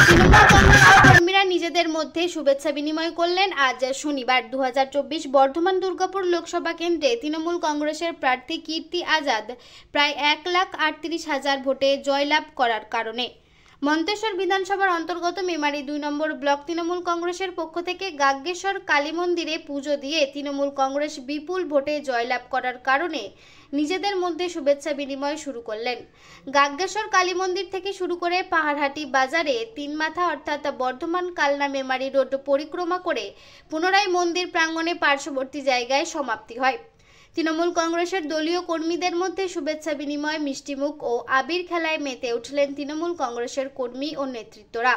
তৃণমূল কংগ্রেসের কর্মীরা নিজেদের মধ্যে শুভেচ্ছা বিনিময় করলেন। আজ শনিবার 2024 বর্ধমান দুর্গাপুর লোকসভা কেন্দ্রে তৃণমূল কংগ্রেসের প্রার্থী কীর্তি আজাদ প্রায় 1,38,000 ভোটে জয়লাভ করার কারণে মন্তেশ্বর বিধানসভার অন্তর্গত মেমারি 2 নম্বর ব্লক তৃণমূল কংগ্রেসের পক্ষ থেকে গাগ্গেশ্বর কালী মন্দিরে পুজো দিয়ে তৃণমূল কংগ্রেস বিপুল ভোটে জয়লাভ করার কারণে নিজেদের মধ্যে শুভেচ্ছা বিনিময় শুরু করলেন। গাগ্গেশ্বর কালী মন্দির থেকে শুরু করে পাহাড়হাটি বাজারে 3 মাথা অর্থাৎ বর্ধমান কালনা মেমারি রোড পরিক্রমা করে পুনরায় মন্দির প্রাঙ্গণে পার্শ্ববর্তী জায়গায় সমাপ্তি হয়। তৃণমূল কংগ্রেসের দলীয় কর্মীদের মধ্যে শুভেচ্ছা বিনিময়, মিষ্টিমুখ ও আবির খেলায় মেতে উঠলেন তৃণমূল কংগ্রেসের কর্মী ও নেতৃত্বরা।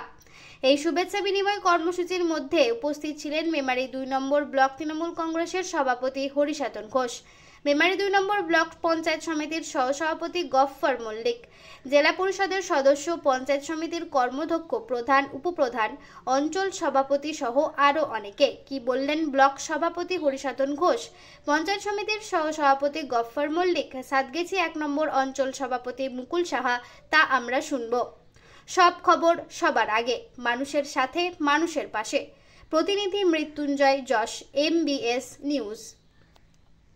এই শুভেচ্ছা বিনিময় কর্মসূচির মধ্যে উপস্থিত ছিলেন মেমারি 2 নম্বর ব্লক তৃণমূল কংগ্রেসের সভাপতি হরিসাধন ঘোষ, মেমারি 2 নম্বর ব্লক পঞ্চায়েত সমিতির সহসভাপতি গফফর মল্লিক, জেলা পরিষদের সদস্য, পঞ্চায়েত সমিতির কর্মাধ্যক্ষ, প্রধান, উপপ্রধান, অঞ্চল সভাপতি সহ আরও অনেকে। কি বললেন ব্লক সভাপতি হরিসাধন ঘোষ, পঞ্চায়েত সমিতির সহসভাপতি গফফর মল্লিক, সাতগেছি 1 নম্বর অঞ্চল সভাপতি মুকুল সাহা, তা আমরা শুনব। সব খবর সবার আগে, মানুষের সাথে, মানুষের পাশে। প্রতিনিধি মৃত্যুঞ্জয় যশ, MBS নিউজ।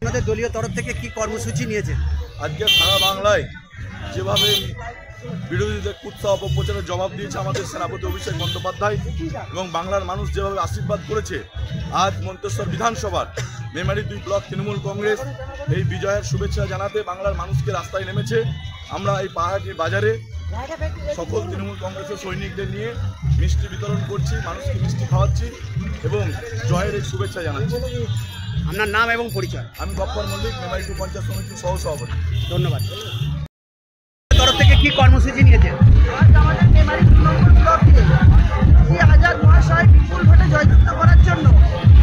আপনাদের দলীয় তরফ থেকে কি কর্মসূচি নিয়েছেন? আজকে সারা বাংলায় যেভাবে বিরোধীদের কুৎসা অপপ্রচারের জবাব দিয়েছে আমাদের সেনাপতি অভিষেক বন্দ্যোপাধ্যায় এবং বাংলার মানুষ যেভাবে আশীর্বাদ করেছে, আজ মন্তেশ্বর বিধানসভার মেমারি 2 ব্লক তৃণমূল কংগ্রেস এই বিজয়ের শুভেচ্ছা জানাতে বাংলার মানুষকে রাস্তায় নেমেছে। আমরা এই পাহাড়ির বাজারে সকল তৃণমূল কংগ্রেসের সৈনিকদের নিয়ে মিষ্টি বিতরণ করছি, মানুষকে মিষ্টি খাওয়াচ্ছি এবং জয়ের এই শুভেচ্ছা জানাচ্ছি। আপনার নাম এবং পরিচয়? আমি গফফর মল্লিক, মেমারি 2 পঞ্চায়েত সমিতির সহসভাপতি। ধন্যবাদ। তরফ থেকে কি কর্মসূচি নিয়েছেন? আজ আমাদের মেমারি 2 নম্বর ব্লকে কীর্তি আজাদ মহাশয় বিপুল ভোটে জয়যুক্ত করার জন্য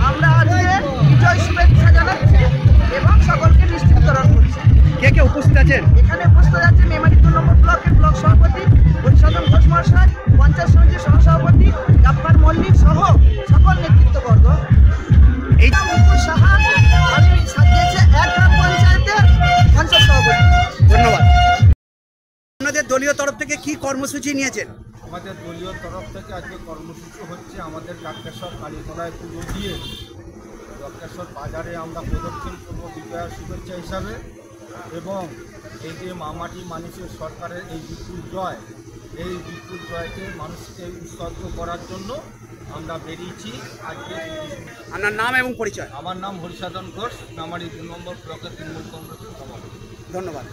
আমরা আজকে বিজয় শুভেচ্ছা জানাচ্ছি এবং সকলকে মিষ্টি বিতরণ করছি। কে কে উপস্থিত আছেন? এখানে উপস্থিত আছে মেমারি 2 নম্বর ব্লকের ব্লক সভাপতি হরিসাধন ঘোষ মহাশয়, পঞ্চায়েত সমিতির সহসভাপতি গফফর মল্লিক সহ সকল নেতৃত্ববর্গ। এই মুকুল সাহা, আমি সাতগেছি 1 গ্রাম পঞ্চায়েতের পঞ্চায়েত সভাপতি। ধন্যবাদ। আপনাদের দলীয় তরফ থেকে কি কর্মসূচি নিয়েছেন? আমাদের দলীয় তরফ থেকে আজকে কর্মসূচি হচ্ছে আমাদের গাগ্গেশ্বর কালীতলায় পুজো দিয়ে গাগ্গেশ্বর বাজারে আমরা প্রদক্ষিণ করব বিজয়ার শুভেচ্ছা হিসাবে এবং এই যে মামাটি মানুষের সরকারের এই বিপুল জয়, এই বিপুল জয়কে মানুষকে উৎসর্গ করার জন্য আমরা বেরিয়েছি আজকে। আপনার নাম এবং পরিচয়? আমার নাম হরিসাধন ঘোষ, মেমারি 2 নম্বর ব্লকের তৃণমূল কংগ্রেসের সভাপতি। ধন্যবাদ।